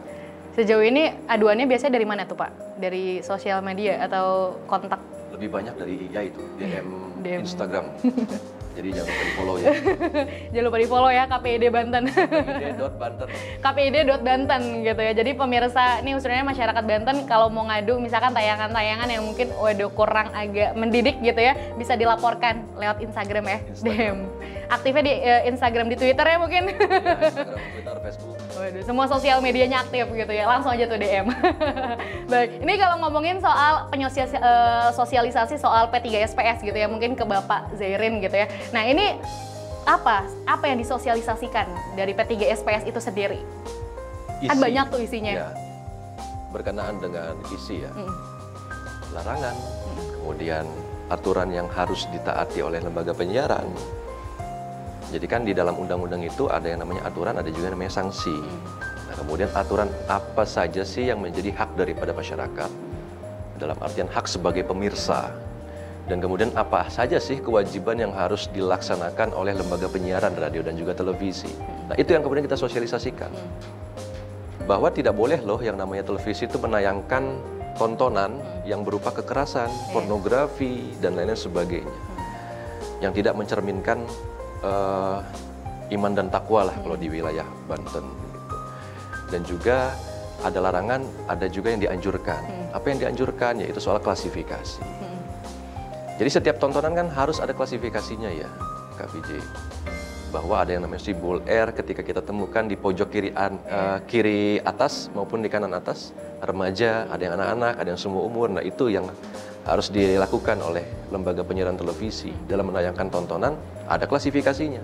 Sejauh ini aduannya biasanya dari mana tuh Pak? Dari sosial media atau kontak? Lebih banyak dari ya itu DM DM. Instagram. Jadi jangan lupa di-follow ya. Jangan lupa di-follow ya KPID Banten. KPID.Banten. KPID.Banten gitu ya. Jadi pemirsa, nih khususnya masyarakat Banten kalau mau ngadu misalkan tayangan-tayangan yang mungkin waduh kurang agak mendidik gitu ya, bisa dilaporkan lewat Instagram ya. DM. Aktifnya di Instagram, di Twitter ya mungkin. Ya, Instagram, Twitter, Facebook. Waduh, semua sosial medianya aktif gitu ya, langsung aja tuh DM. Baik, ini kalau ngomongin soal sosialisasi soal P3SPS gitu ya, mungkin ke Bapak Zairin gitu ya. Nah ini apa yang disosialisasikan dari P3SPS itu sendiri? Kan banyak tuh isinya. Ya, berkenaan dengan isi ya, larangan, kemudian aturan yang harus ditaati oleh lembaga penyiaran. Jadi kan di dalam undang-undang itu ada yang namanya aturan, ada juga yang namanya sanksi. Nah, kemudian aturan apa saja sih yang menjadi hak daripada masyarakat? Dalam artian hak sebagai pemirsa. Dan kemudian apa saja sih kewajiban yang harus dilaksanakan oleh lembaga penyiaran radio dan juga televisi. Nah, itu yang kemudian kita sosialisasikan. Bahwa tidak boleh loh yang namanya televisi itu menayangkan tontonan yang berupa kekerasan, pornografi, dan lain-lain sebagainya. Yang tidak mencerminkan iman dan takwa lah kalau di wilayah Banten gitu. Dan juga ada larangan, ada juga yang dianjurkan. Apa yang dianjurkan? Yaitu soal klasifikasi. Jadi setiap tontonan kan harus ada klasifikasinya ya, Kak Vijay. Bahwa ada yang namanya simbol R ketika kita temukan di pojok kiri atas maupun di kanan atas, remaja, ada yang anak-anak, ada yang semua umur. Nah itu yang harus dilakukan oleh lembaga penyiaran televisi dalam menayangkan tontonan, ada klasifikasinya.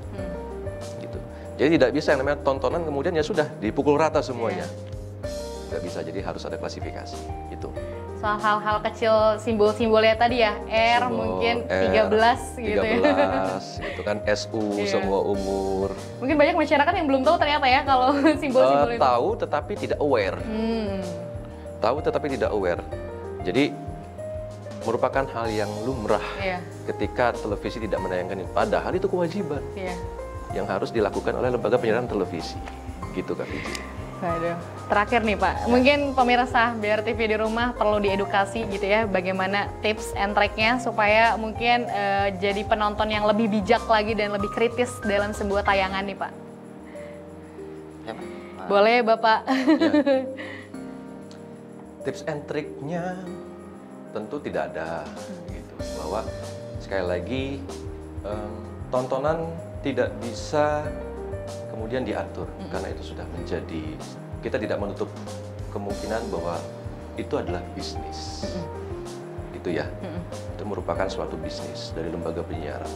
Gitu. Jadi tidak bisa yang namanya tontonan kemudian ya sudah dipukul rata semuanya. Nggak bisa, jadi harus ada klasifikasi. Itu. Soal hal-hal kecil simbol-simbolnya tadi ya, R Simbol mungkin R, 13 gitu ya. 13, gitu kan, SU, semua umur. Mungkin banyak masyarakat yang belum tahu ternyata ya kalau simbol-simbol itu. Tahu tetapi tidak aware. Tahu tetapi tidak aware. Jadi merupakan hal yang lumrah ketika televisi tidak menayangkan itu. Padahal itu kewajiban yang harus dilakukan oleh lembaga penyiaran televisi. Gitu Kak Vijay. Waduh. Terakhir nih Pak, mungkin pemirsa biar TV di rumah perlu diedukasi gitu ya, bagaimana tips and triknya supaya mungkin jadi penonton yang lebih bijak lagi dan lebih kritis dalam sebuah tayangan nih Pak. Ya, Pak. Boleh Bapak. Ya. Tips and triknya tentu tidak ada gitu, bahwa sekali lagi tontonan tidak bisa kemudian diatur karena itu sudah menjadi, kita tidak menutup kemungkinan bahwa itu adalah bisnis gitu ya. Itu merupakan suatu bisnis dari lembaga penyiaran.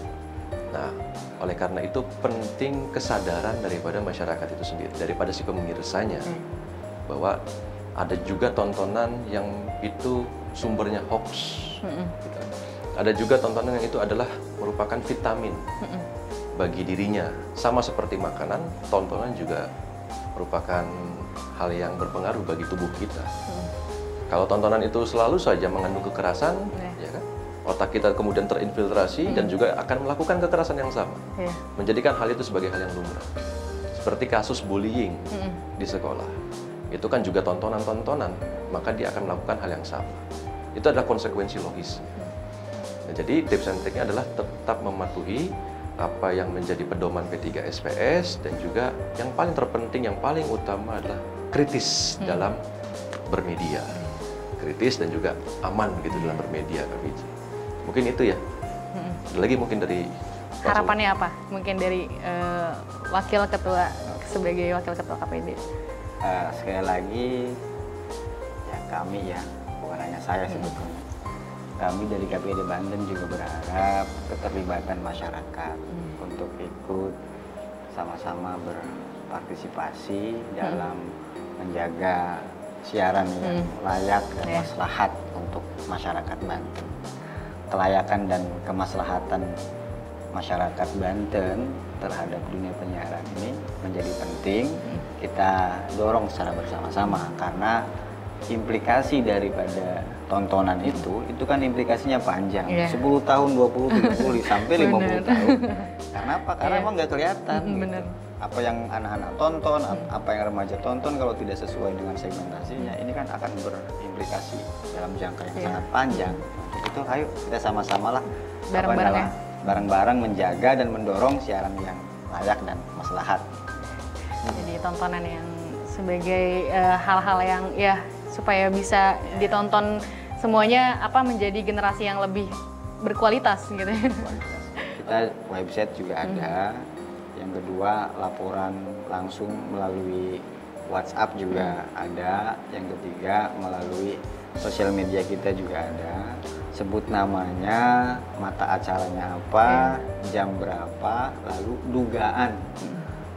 Nah, oleh karena itu penting kesadaran daripada masyarakat itu sendiri, daripada si pemirsanya, bahwa ada juga tontonan yang itu sumbernya hoax. Gitu. Ada juga tontonan yang itu adalah merupakan vitamin bagi dirinya. Sama seperti makanan, tontonan juga merupakan hal yang berpengaruh bagi tubuh kita. Kalau tontonan itu selalu saja mengandung kekerasan, ya kan? Otak kita kemudian terinfiltrasi dan juga akan melakukan kekerasan yang sama. Menjadikan hal itu sebagai hal yang lumrah. Seperti kasus bullying di sekolah. Itu kan juga tontonan-tontonan, maka dia akan melakukan hal yang sama. Itu adalah konsekuensi logis. Nah, jadi tips and triknya adalah tetap mematuhi apa yang menjadi pedoman P3SPS dan juga yang paling terpenting, yang paling utama adalah kritis dalam bermedia. Kritis dan juga aman gitu dalam bermedia, Kak Vijay. Mungkin itu ya. Ada lagi mungkin dari harapannya apa? Mungkin dari wakil ketua, sebagai wakil ketua KPID. Sekali lagi ya kami ya, bukan hanya saya sebetulnya. Kami dari KPID Banten juga berharap keterlibatan masyarakat untuk ikut sama-sama berpartisipasi dalam menjaga siaran yang layak dan maslahat untuk masyarakat Banten. Kelayakan dan kemaslahatan masyarakat Banten terhadap dunia penyiaran ini menjadi penting kita dorong secara bersama-sama, karena implikasi daripada tontonan itu kan implikasinya panjang. 10 tahun, 20, 30 sampai 50 tahun. Karena apa? Karena emang nggak kelihatan. Gitu. Apa yang anak-anak tonton, apa yang remaja tonton kalau tidak sesuai dengan segmentasinya, ini kan akan berimplikasi dalam jangka yang sangat panjang. Untuk itu ayo kita sama-samalah bareng-bareng menjaga dan mendorong siaran yang layak dan maslahat. Jadi tontonan yang sebagai hal-hal yang ya supaya bisa ditonton semuanya menjadi generasi yang lebih berkualitas gitu. Kita website juga ada. Yang kedua, laporan langsung melalui WhatsApp juga ada. Yang ketiga, melalui sosial media kita juga ada. Sebut namanya, mata acaranya apa, jam berapa, lalu dugaan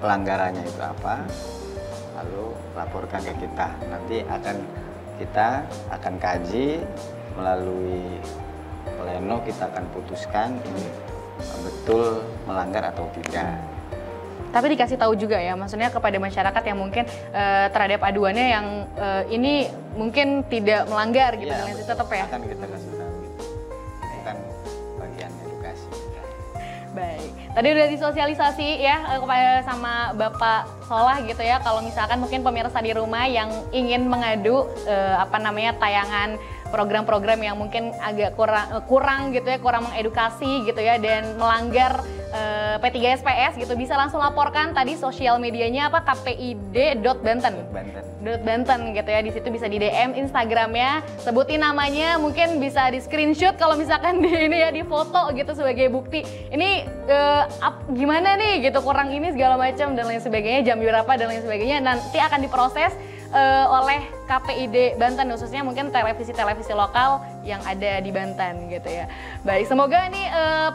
pelanggarannya itu apa, lalu laporkan ke kita. Nanti kita akan kaji melalui pleno, kita akan putuskan ini betul melanggar atau tidak. Tapi dikasih tahu juga ya, maksudnya kepada masyarakat yang mungkin terhadap aduannya yang ini mungkin tidak melanggar gitu, dan itu tetap ya. Akan kita kasih tahu. Itu kan bagian edukasi. Baik, tadi udah disosialisasi ya kepada sama Bapak Solah gitu ya. Kalau misalkan mungkin pemirsa di rumah yang ingin mengadu tayangan program-program yang mungkin agak kurang gitu ya, kurang mengedukasi gitu ya, dan melanggar P3SPS gitu, bisa langsung laporkan tadi sosial medianya kpid.banten gitu ya. Di situ bisa di DM Instagramnya, sebutin namanya, mungkin bisa di screenshot kalau misalkan di ini ya, di foto gitu sebagai bukti. Ini gimana nih gitu, kurang ini segala macam dan lain sebagainya, jam berapa dan lain sebagainya, nanti akan diproses oleh KPID Banten, khususnya mungkin televisi-televisi lokal yang ada di Banten gitu ya. Baik, semoga nih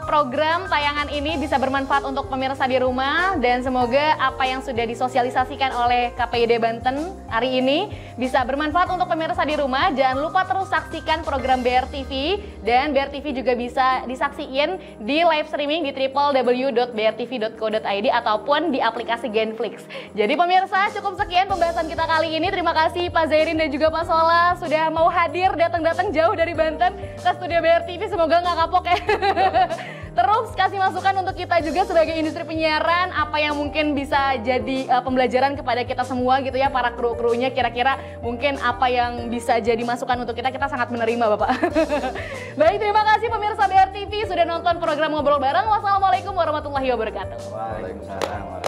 program tayangan ini bisa bermanfaat untuk pemirsa di rumah, dan semoga apa yang sudah disosialisasikan oleh KPID Banten hari ini bisa bermanfaat untuk pemirsa di rumah. Jangan lupa terus saksikan program BRTV, dan BRTV juga bisa disaksiin di live streaming di www.brtv.co.id ataupun di aplikasi Genflix. Jadi pemirsa, cukup sekian pembahasan kita kali ini. Terima kasih Pak Zairin dan juga Pak Solah sudah mau hadir, datang jauh dari Banten ke studio BRTV. Semoga nggak kapok ya. Terus kasih masukan untuk kita juga sebagai industri penyiaran, apa yang mungkin bisa jadi pembelajaran kepada kita semua gitu ya, para kru-krunya, kira-kira mungkin apa yang bisa jadi masukan untuk kita sangat menerima Bapak. Baik, terima kasih pemirsa BRTV sudah nonton program Ngobrol Bareng. Wassalamualaikum warahmatullahi wabarakatuh. Waalaikumsalam.